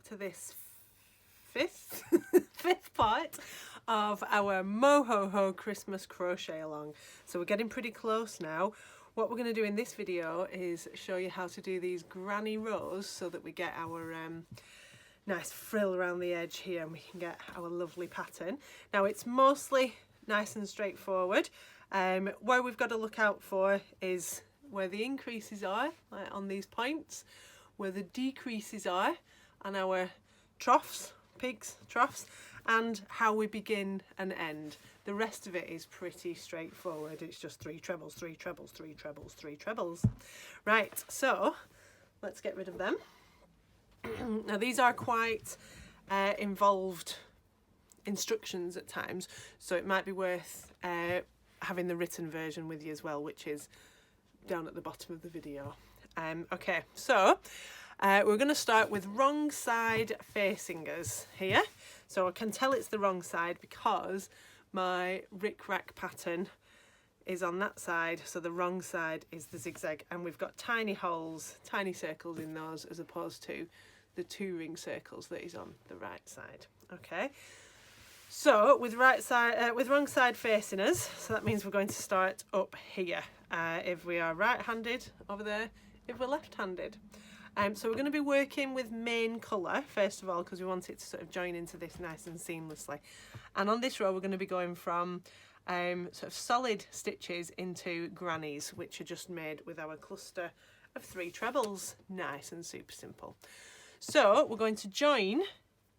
to this fifth fifth part of our Moho-ho Christmas crochet along. So we're getting pretty close now. What we're going to do in this video is show you how to do these granny rows so that we get our nice frill around the edge here and we can get our lovely pattern. Now it's mostly nice and straightforward. Where we've got to look out for is where the increases are, like on these points, where the decreases are, and our troughs, peaks, troughs, and how we begin and end. The rest of it is pretty straightforward. It's just 3 trebles, 3 trebles, 3 trebles, 3 trebles. Right, so let's get rid of them. Now these are quite involved instructions at times, so it might be worth having the written version with you as well, which is down at the bottom of the video. Okay, so we're going to start with wrong side facingers here. So I can tell it's the wrong side because my rick-rack pattern is on that side, so the wrong side is the zigzag, and we've got tiny holes, tiny circles in those, as opposed to the 2 ring circles that is on the right side. Okay, so with wrong side facing us, so that means we're going to start up here. If we are right-handed, over there, if we're left-handed. So we're going to be working with main colour first of all, because we want it to sort of join into this nice and seamlessly. And on this row we're going to be going from sort of solid stitches into grannies, which are just made with our cluster of 3 trebles. Nice and super simple. So we're going to join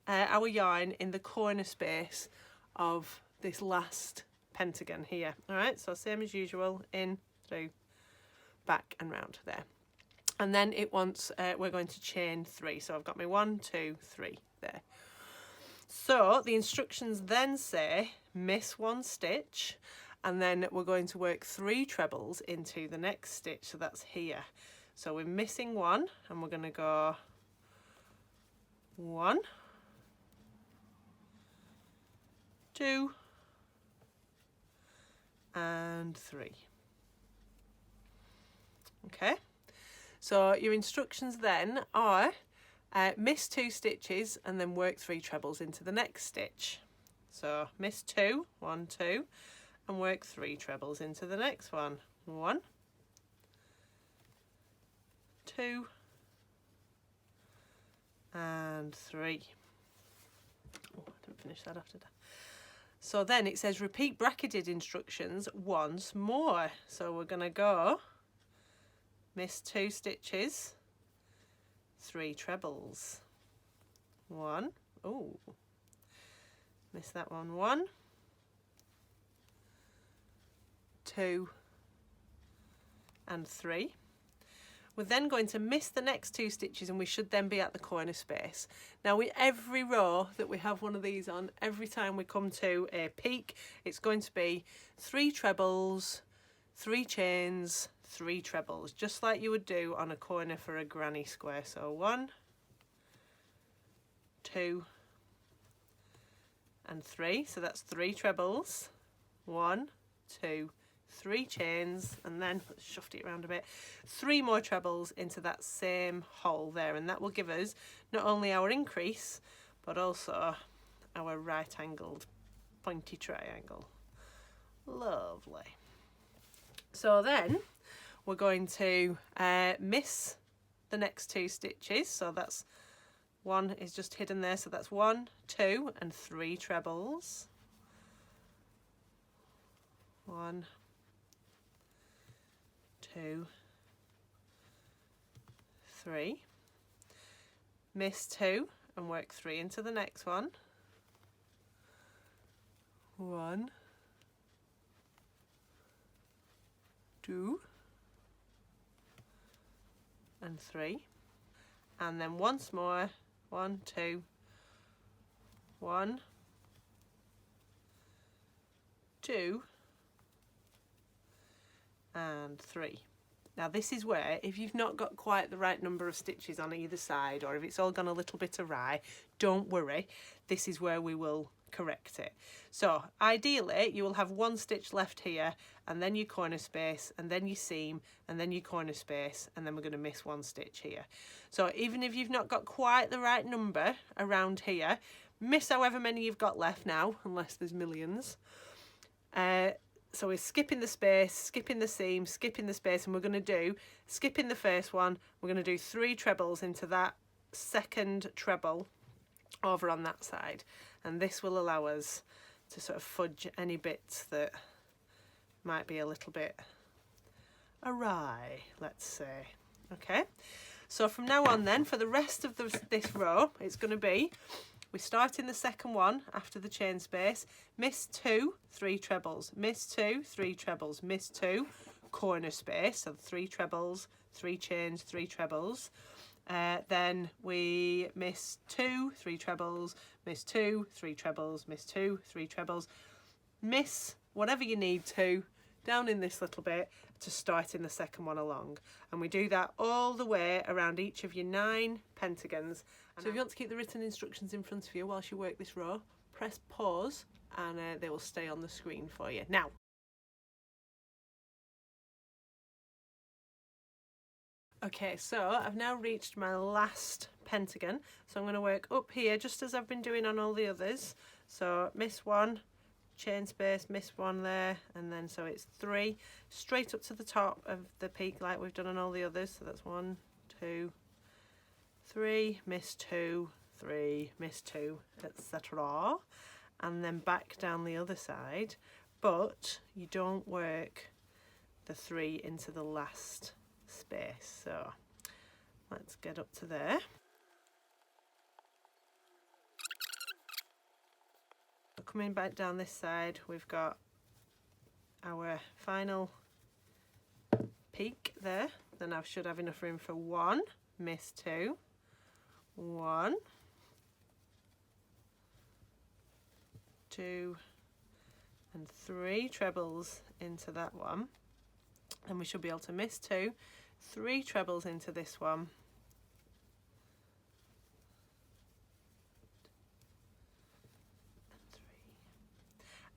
our yarn in the corner space of this last pentagon here. Alright, so same as usual, in, through, back and round there. And then it wants, we're going to chain 3. So I've got my 1, 2, 3 there. So the instructions then say miss 1 stitch, and then we're going to work 3 trebles into the next stitch. So that's here. So we're missing 1, and we're going to go 1, 2, and 3. Okay. So your instructions then are miss 2 stitches and then work 3 trebles into the next stitch. So miss 2, 1, 2, and work 3 trebles into the next one. 1, 2, and 3. Oh, I didn't finish that off, did I? So then it says repeat bracketed instructions once more. So we're going to go miss 2 stitches, 3 trebles. 1, oh, miss that one, 1, 2, and 3. We're then going to miss the next 2 stitches, and we should then be at the corner space. Now with every row that we have one of these on, every time we come to a peak, it's going to be 3 trebles, 3 chains, 3 trebles, just like you would do on a corner for a granny square. So 1, 2, and 3. So that's 3 trebles, 1, 2, 3 chains, and then let's shift it around a bit, 3 more trebles into that same hole there, and that will give us not only our increase but also our right angled pointy triangle. Lovely. So then we're going to miss the next 2 stitches, so that's 1 is just hidden there, so that's 1, 2, and 3 trebles. 1, 2, 3. Miss 2 and work 3 into the next one. 1, 2, and 3, and then once more, 1, 2, 1, 2, and 3. Now this is where, if you've not got quite the right number of stitches on either side, or if it's all gone a little bit awry, don't worry. This is where we will correct it. So ideally you will have one stitch left here, and then your corner space, and then your seam, and then your corner space, and then we're going to miss one stitch here. So even if you've not got quite the right number around here, miss however many you've got left now, unless there's millions. So we're skipping the space, skipping the seam, skipping the space, and we're going to do, skipping the first one, we're going to do 3 trebles into that second treble over on that side, and this will allow us to sort of fudge any bits that might be a little bit awry, let's say. Okay, so from now on then, for the rest of this row, it's going to be, we start in the second one after the chain space, miss 2, 3 trebles, miss 2, 3 trebles, miss 2, corner space, so 3 trebles, 3 chains, 3 trebles. Then we miss 2, 3 trebles, miss 2, 3 trebles, miss 2, 3 trebles, miss whatever you need to down in this little bit to start in the second one along, and we do that all the way around each of your 9 pentagons. So if you want to keep the written instructions in front of you whilst you work this row, press pause and they will stay on the screen for you. Now, okay, so I've now reached my last pentagon, so I'm going to work up here just as I've been doing on all the others. So miss 1, chain space, miss 1 there, and then so it's 3 straight up to the top of the peak like we've done on all the others. So that's 1, 2, 3, miss 2, 3, miss 2, etc. And then back down the other side, but you don't work the 3 into the last space. So let's get up to there. Coming back down this side, we've got our final peak there. Then I should have enough room for 1, miss 2, 1, 2, and 3 trebles into that one, and we should be able to miss 2, 3 trebles into this one,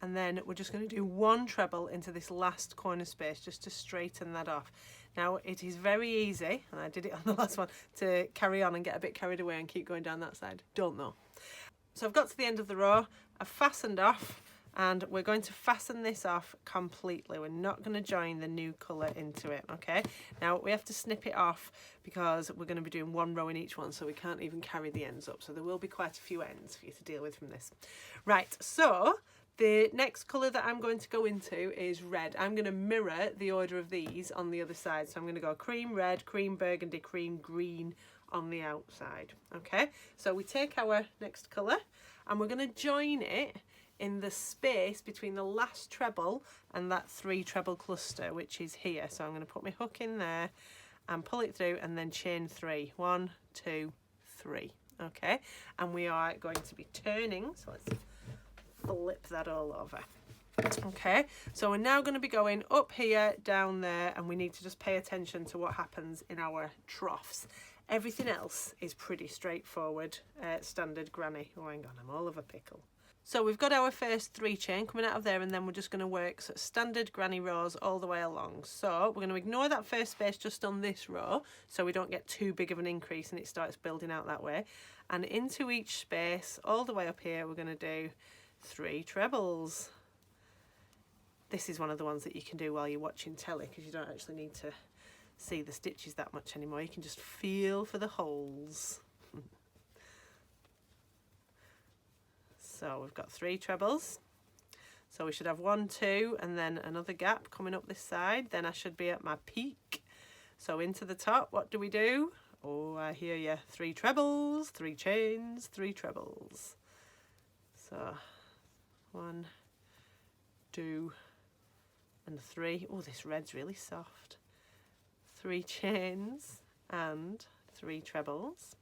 and then we're just going to do 1 treble into this last corner space just to straighten that off. Now it is very easy, and I did it on the last one, to carry on and get a bit carried away and keep going down that side. Don't know. So I've got to the end of the row, I've fastened off, and we're going to fasten this off completely. We're not going to join the new colour into it, okay? Now we have to snip it off because we're going to be doing 1 row in each one, so we can't even carry the ends up. So there will be quite a few ends for you to deal with from this. Right, so the next colour that I'm going to go into is red. I'm going to mirror the order of these on the other side. So I'm going to go cream red, cream burgundy, cream green on the outside. Okay, so we take our next colour and we're going to join it in the space between the last treble and that 3 treble cluster, which is here. So I'm going to put my hook in there and pull it through and then chain 3. 1, 2, 3. Okay, and we are going to be turning. So let's flip that all over. Okay, so we're now going to be going up here, down there, and we need to just pay attention to what happens in our troughs. Everything else is pretty straightforward, standard granny. Oh, hang on, I'm all of a pickle. So we've got our first 3 chain coming out of there, and then we're just going to work sort of standard granny rows all the way along. So we're going to ignore that first space just on this row so we don't get too big of an increase and it starts building out that way. And into each space all the way up here we're going to do 3 trebles. This is one of the ones that you can do while you're watching telly because you don't actually need to see the stitches that much anymore. You can just feel for the holes. So we've got 3 trebles. So we should have 1, 2, and then another gap coming up this side. Then I should be at my peak. So into the top, what do we do? Oh, I hear you. 3 trebles, 3 chains, 3 trebles. So 1, 2, and 3. Oh, this red's really soft. 3 chains and 3 trebles.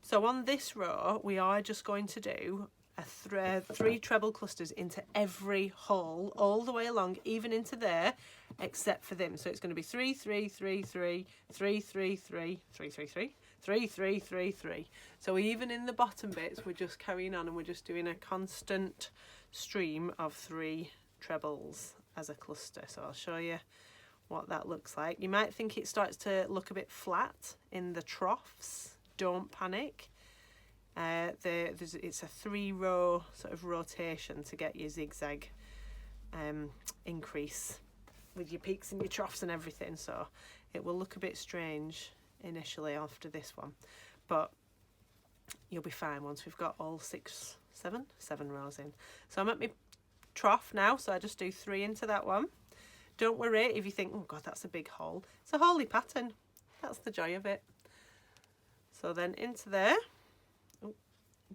So on this row, we are just going to do a 3 treble clusters into every hole, all the way along, even into there, except for them. So it's going to be 3, 3, 3, 3, 3, 3, 3, 3, 3, 3, 3, 3, 3, 3. So even in the bottom bits, we're just carrying on and we're just doing a constant stream of 3 trebles as a cluster. So I'll show you what that looks like. You might think it starts to look a bit flat in the troughs. Don't panic. It's a 3-row sort of rotation to get your zigzag increase with your peaks and your troughs and everything, so it will look a bit strange initially after this one, but you'll be fine once we've got all 7 rows in. So I'm at my trough now, so I just do 3 into that one. Don't worry if you think, oh god, that's a big hole. It's a holey pattern. That's the joy of it. So then into there,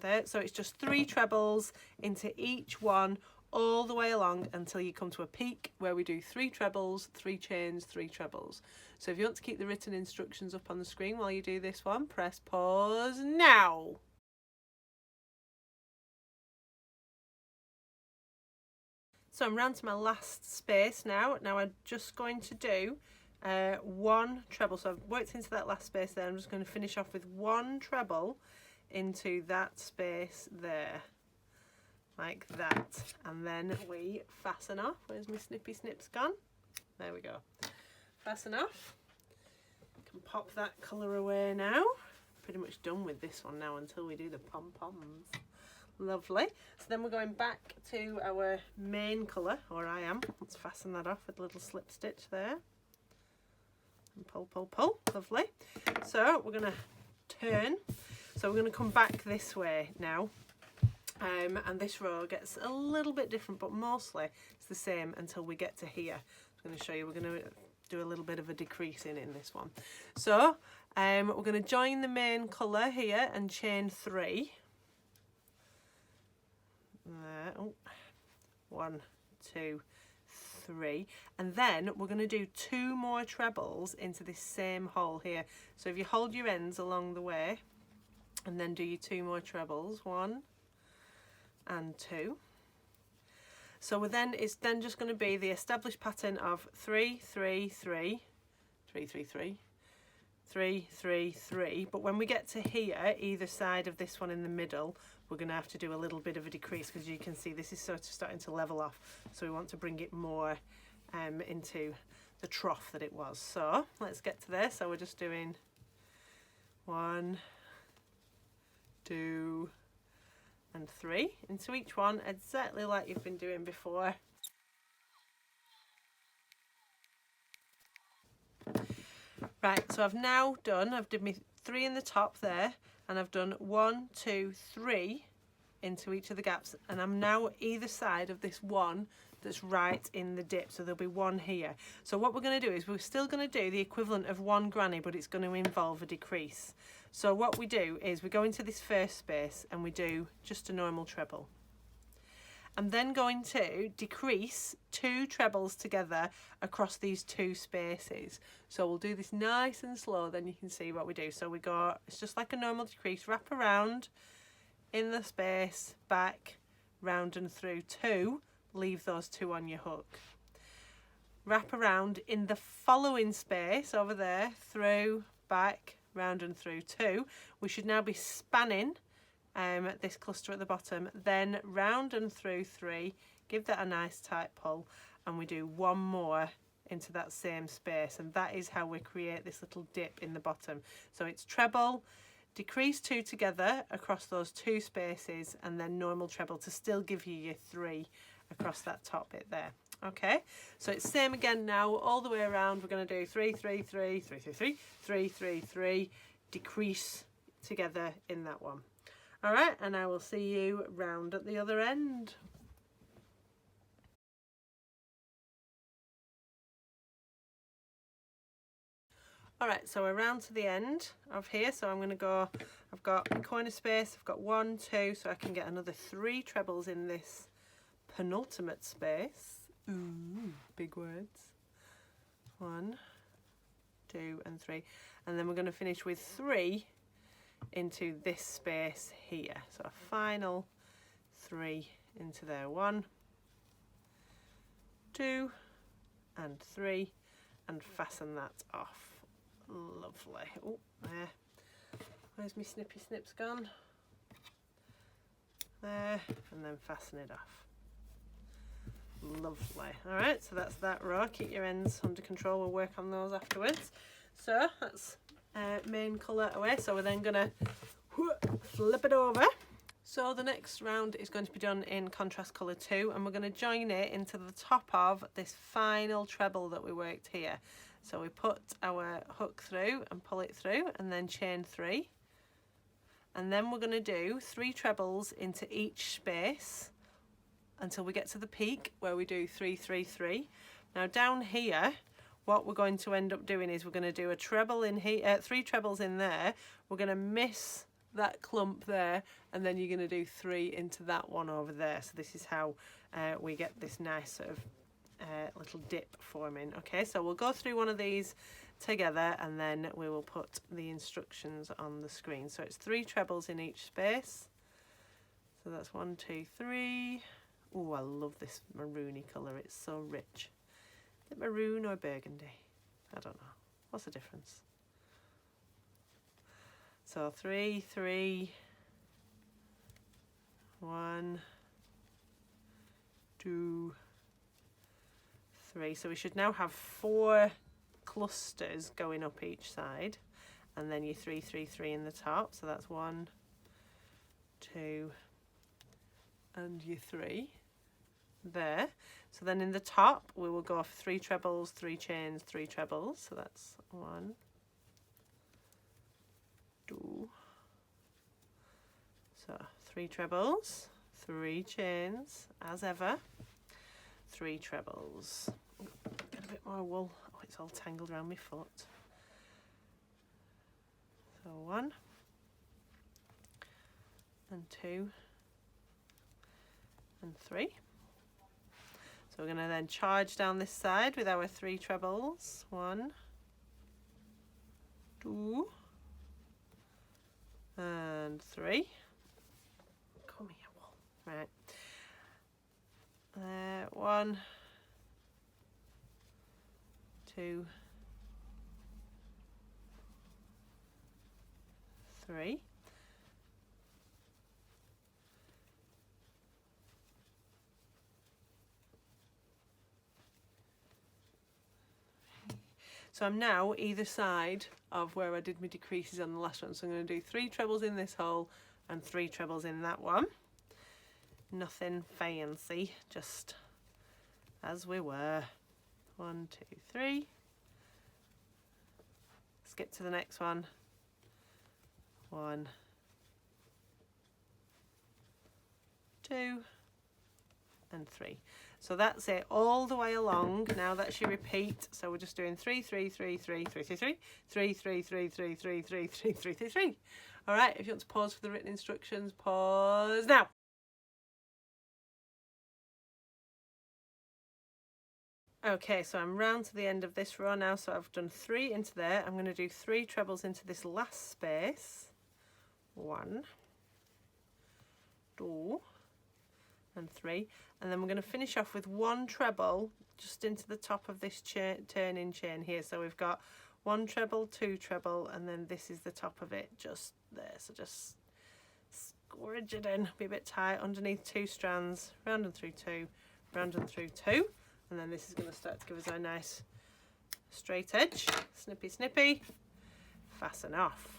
there, so it's just 3 trebles into each one all the way along until you come to a peak where we do 3 trebles, 3 chains, 3 trebles. So if you want to keep the written instructions up on the screen while you do this one, press pause now. So I'm round to my last space now. Now I'm just going to do 1 treble. So I've worked into that last space there. I'm just going to finish off with 1 treble into that space there, like that, and then we fasten off. Where's my snippy snips gone? There we go. Fasten off. Can pop that colour away now. Pretty much done with this one now until we do the pom-poms. Lovely. So then we're going back to our main colour, or I am. Let's fasten that off with a little slip stitch there. And pull, pull, pull. Lovely. So we're going to turn. So we're going to come back this way now, and this row gets a little bit different, but mostly it's the same until we get to here. I'm going to show you, we're going to do a little bit of a decrease in this one. So we're going to join the main colour here and chain 3. Oh, 1, 2, 3, and then we're going to do 2 more trebles into this same hole here. So if you hold your ends along the way, and then do your 2 more trebles, 1 and 2. So it's then just going to be the established pattern of 3, 3, 3, 3, 3, 3, 3, 3, 3. But when we get to here, either side of this one in the middle, we're going to have to do a little bit of a decrease, because you can see this is sort of starting to level off. So we want to bring it more into the trough that it was. So let's get to there. So we're just doing 1, 2 and 3 into each one, exactly like you've been doing before. Right, so I've now done, I've did my 3 in the top there, and I've done 1, 2, 3 into each of the gaps, and I'm now either side of this one that's right in the dip, so there'll be 1 here. So what we're going to do is we're still going to do the equivalent of 1 granny, but it's going to involve a decrease. So what we do is we go into this first space and we do just a normal treble. I'm then going to decrease 2 trebles together across these 2 spaces. So we'll do this nice and slow, then you can see what we do. So we go, it's just like a normal decrease, wrap around in the space, back, round and through 2, leave those 2 on your hook. Wrap around in the following space over there, through, back, round and through 2. We should now be spanning this cluster at the bottom, then round and through 3, give that a nice tight pull, and we do 1 more into that same space, and that is how we create this little dip in the bottom. So it's treble, decrease 2 together across those 2 spaces, and then normal treble to still give you your 3 across that top bit there. Okay, so it's same again now all the way around. We're going to do 3, 3, 3, 3, 3, 3, 3, 3, 3, decrease together in that one. All right, and I will see you round at the other end. All right, so we're round to the end of here. So I'm going to go, I've got a corner space, I've got 1, 2, so I can get another 3 trebles in this penultimate space. Ooh, big words. 1, 2 and 3, and then we're going to finish with 3 into this space here. So a final 3 into there. 1, 2 and 3, and fasten that off. Lovely. Oh, there. Where's my snippy snips gone? There, and then fasten it off. Lovely. Alright, so that's that row. Keep your ends under control, we'll work on those afterwards. So that's main colour away, so we're then going to flip it over. So the next round is going to be done in contrast colour 2, and we're going to join it into the top of this final treble that we worked here. So we put our hook through and pull it through, and then chain 3. And then we're going to do 3 trebles into each space until we get to the peak where we do 3, 3, 3. Now down here, what we're going to end up doing is we're going to do a treble in here, 3 trebles in there. We're going to miss that clump there, and then you're going to do 3 into that one over there. So this is how we get this nice sort of little dip forming. Okay, so we'll go through one of these together, and then we will put the instructions on the screen. So it's 3 trebles in each space. So that's 1, 2, 3. Oh, I love this maroony colour, it's so rich. Is it maroon or burgundy? I don't know. What's the difference? So 3, 3, 1, 2, 3. So we should now have 4 clusters going up each side, and then your 3, 3, 3 in the top. So that's 1, 2, and your 3 there. So then in the top we will go for 3 trebles, 3 chains, 3 trebles. So that's 1, 2. So 3 trebles, 3 chains as ever, 3 trebles. Get a bit more wool. Oh, it's all tangled around my foot. So 1 and 2 and 3. So we're going to then charge down this side with our 3 trebles. 1, 2, and 3. Come here, wool. Right. 1, 2, 3. So I'm now either side of where I did my decreases on the last one. So I'm going to do 3 trebles in this hole and 3 trebles in that one. Nothing fancy, just as we were. 1, 2, 3. Skip to the next one. 1, 2, and 3. So that's it all the way along. Now that's your repeat. So we're just doing 3, 3, 3, 3, 3, 3, 3, 3, 3, 3, 3, 3, 3, 3, 3, 3, 3. All right, if you want to pause for the written instructions, pause now. Okay, so I'm round to the end of this row now. So I've done 3 into there. I'm going to do 3 trebles into this last space. 1, 2, and 3, and then we're going to finish off with 1 treble just into the top of this turning chain here. So we've got 1 treble, 2 treble, and then this is the top of it just there. So just squidge it in, be a bit tight underneath 2 strands, round and through 2, round and through 2, and then this is going to start to give us a nice straight edge. Snippy snippy, fasten off.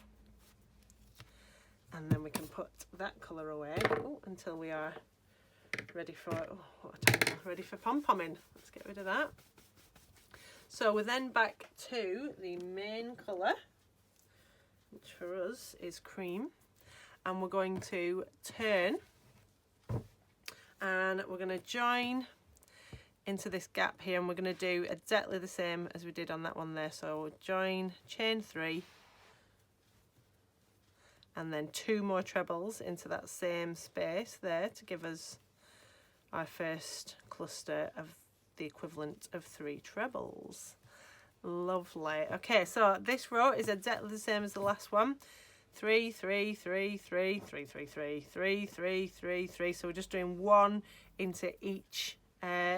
And then we can put that colour away until we are ready for ready for pom-pomming. Let's get rid of that. So we're then back to the main colour, which for us is cream, and we're going to turn and we're going to join into this gap here, and we're going to do exactly the same as we did on that one there. So we'll join, chain 3, and then 2 more trebles into that same space there to give us our first cluster of the equivalent of 3 trebles. Lovely. Okay, so this row is exactly the same as the last one. 3, 3, 3, 3, 3, 3, 3, 3, 3, 3, 3. So we're just doing 1 into each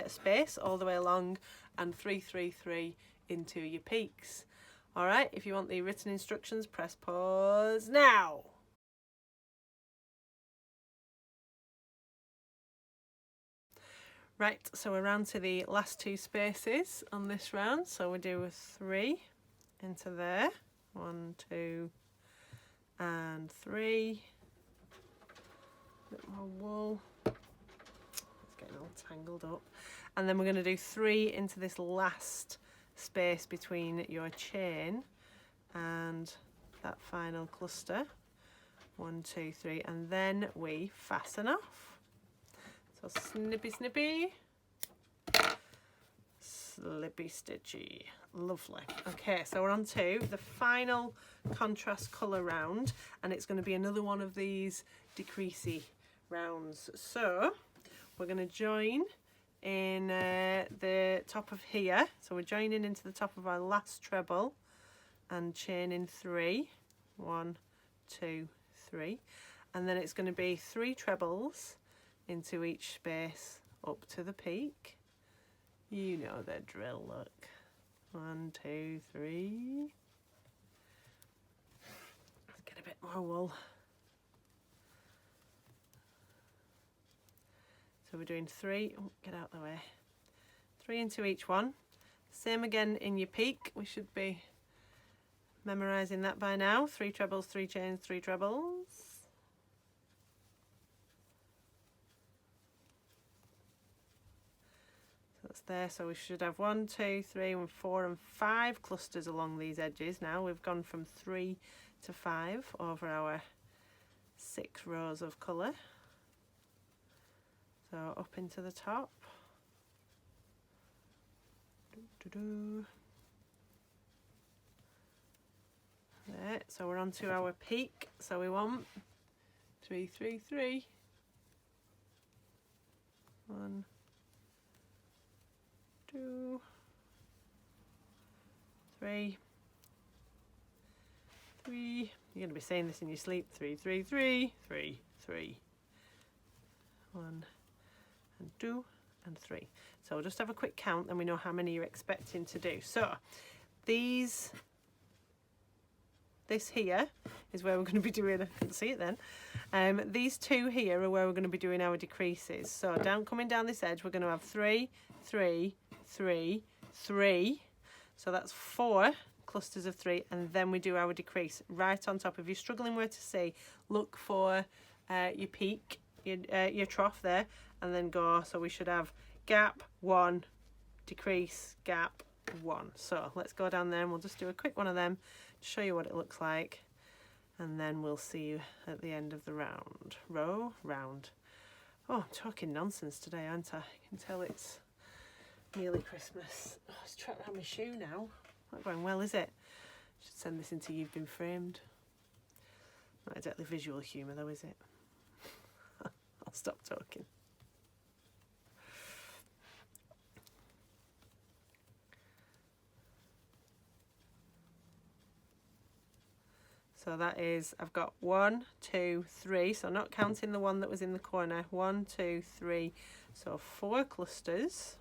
space all the way along, and 3, 3, 3 into your peaks. All right, if you want the written instructions, press pause now. Right, so we're round to the last 2 spaces on this round. So we do a 3 into there. 1, 2, and 3. A bit more wool. It's getting all tangled up. And then we're going to do 3 into this last space between your chain and that final cluster. 1, 2, 3, and then we fasten off. So snippy snippy, slippy stitchy. Lovely. Okay, so we're on to the final contrast colour round, and it's going to be another one of these decreasey rounds. So we're going to join in the top of here. So we're joining into the top of our last treble and chaining 3. 1, 2, 3. And then it's going to be 3 trebles into each space up to the peak. You know the drill, look. 1, 2, 3. Let's get a bit more wool. So we're doing 3, oh, get out of the way. 3 into each one. Same again in your peak. We should be memorising that by now. 3 trebles, 3 chains, 3 trebles. So that's there. So we should have 1, 2, 3, and 4, and 5 clusters along these edges now. We've gone from 3 to 5 over our 6 rows of colour. So up into the top. There, so we're on to our peak. So we want 3, 3, 3. 1, 2, 3, 3. You're going to be saying this in your sleep. 3, 3, 3, 3, 3. 1 and 2 and 3. So we'll just have a quick count, then we know how many you're expecting to do. So this here is where we're going to be doing, I couldn't see it then. These 2 here are where we're going to be doing our decreases. So coming down this edge, we're going to have 3, 3, 3, 3. So that's 4 clusters of 3, and then we do our decrease right on top. If you're struggling where to see, look for your peak, your trough there, and then go. So we should have gap 1, decrease, gap 1. So let's go down there and we'll just do a quick one of them to show you what it looks like, and then we'll see you at the end of the round. Row, round. Oh, I'm talking nonsense today, aren't I? You can tell it's nearly Christmas. Oh, it's trapped around my shoe now. Not going well, is it? Should send this into You've Been Framed. Not exactly visual humour though, is it? I'll stop talking. So that is, I've got 1, 2, 3, so not counting the one that was in the corner. 1, 2, 3, so 4 clusters.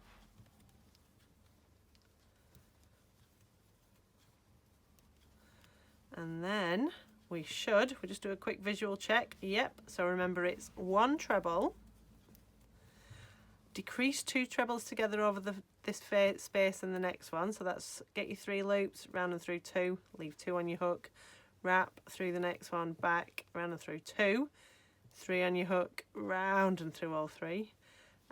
And then we'll just do a quick visual check. Yep, so remember it's 1 treble, decrease 2 trebles together over this space and the next one. So that's get your 3 loops, round and through 2, leave 2 on your hook, wrap through the next one, back, round and through 2, 3 on your hook, round and through all 3,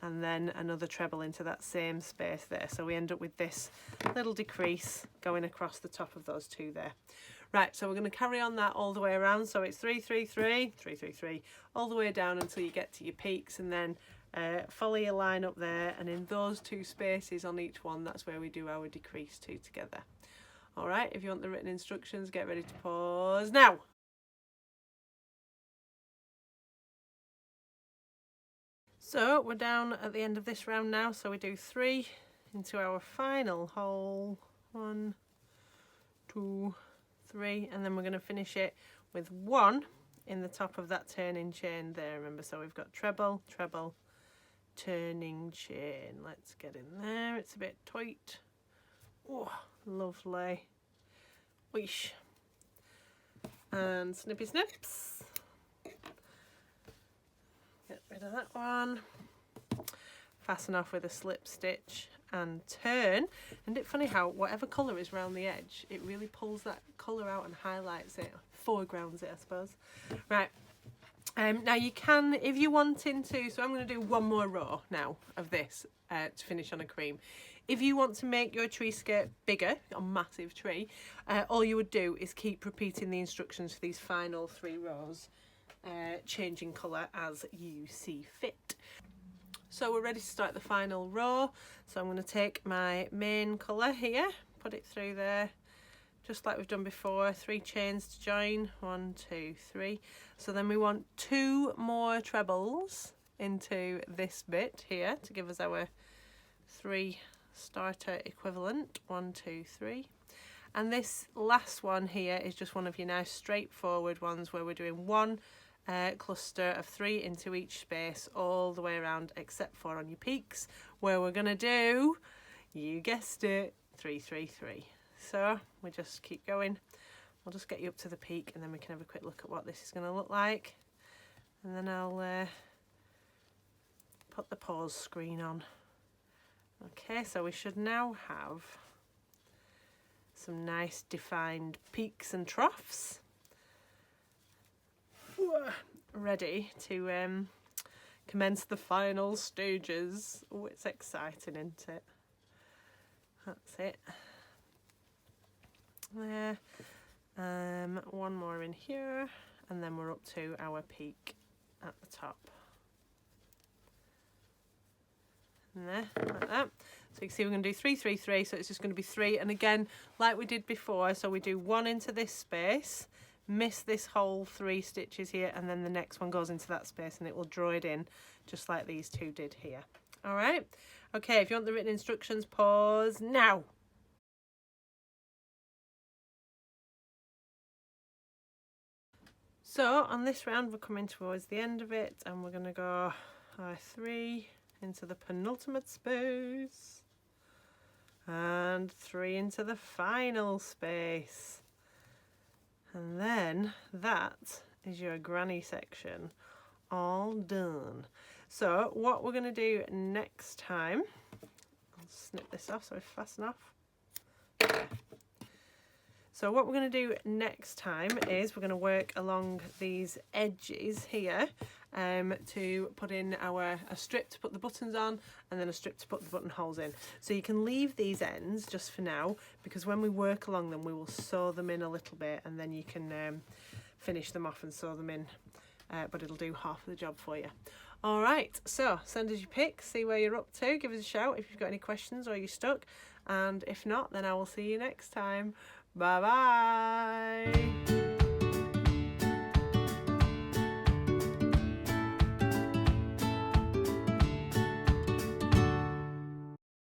and then another treble into that same space there. So we end up with this little decrease going across the top of those 2 there. Right, so we're going to carry on that all the way around. So it's 3, 3, 3, 3, 3, 3, all the way down until you get to your peaks, and then follow your line up there, and in those 2 spaces on each one, that's where we do our decrease 2 together. All right, if you want the written instructions, get ready to pause now. So we're down at the end of this round now, so we do 3 into our final hole. 1, 2, 3, and then we're going to finish it with 1 in the top of that turning chain there, remember. So we've got treble, treble, turning chain. Let's get in there, it's a bit tight. Oh, lovely. Whoosh. And snippy snips. Get rid of that one. Fasten off with a slip stitch and turn. And it's funny how whatever colour is around the edge, it really pulls that colour out and highlights it, foregrounds it, I suppose. Right. Now you can, if you're wanting to, so I'm going to do one more row now of this to finish on a cream. If you want to make your tree skirt bigger, a massive tree, all you would do is keep repeating the instructions for these final 3 rows, changing colour as you see fit. So we're ready to start the final row. So I'm going to take my main colour here, put it through there, just like we've done before, 3 chains to join, 1, 2, 3. So then we want 2 more trebles into this bit here to give us our 3 starter equivalent, 1, 2, 3. And this last one here is just one of your nice straightforward ones where we're doing 1 cluster of 3 into each space all the way around, except for on your peaks where we're going to do, you guessed it, 3, 3, 3. So we just keep going. We'll just get you up to the peak and then we can have a quick look at what this is going to look like. And then I'll put the pause screen on. Okay, so we should now have some nice defined peaks and troughs ready to commence the final stages. Oh, it's exciting, isn't it? That's it. There. One more in here, and then we're up to our peak at the top. And there, like that. So you can see we're going to do 3, 3, 3, so it's just going to be 3. And again, like we did before, so we do 1 into this space, miss this whole 3 stitches here, and then the next one goes into that space and it will draw it in, just like these 2 did here. All right. Okay, if you want the written instructions, pause now. So on this round we're coming towards the end of it and we're going to go 3 into the penultimate space and 3 into the final space, and then that is your granny section all done. So what we're going to do next time, I'll snip this off so I fasten off. There. So what we're going to do next time is we're going to work along these edges here to put in a strip to put the buttons on and then a strip to put the buttonholes in. So you can leave these ends just for now, because when we work along them we will sew them in a little bit and then you can finish them off and sew them in, but it'll do half of the job for you. All right, so send us your pics, see where you're up to, give us a shout if you've got any questions or you're stuck, and if not, then I will see you next time. Bye bye.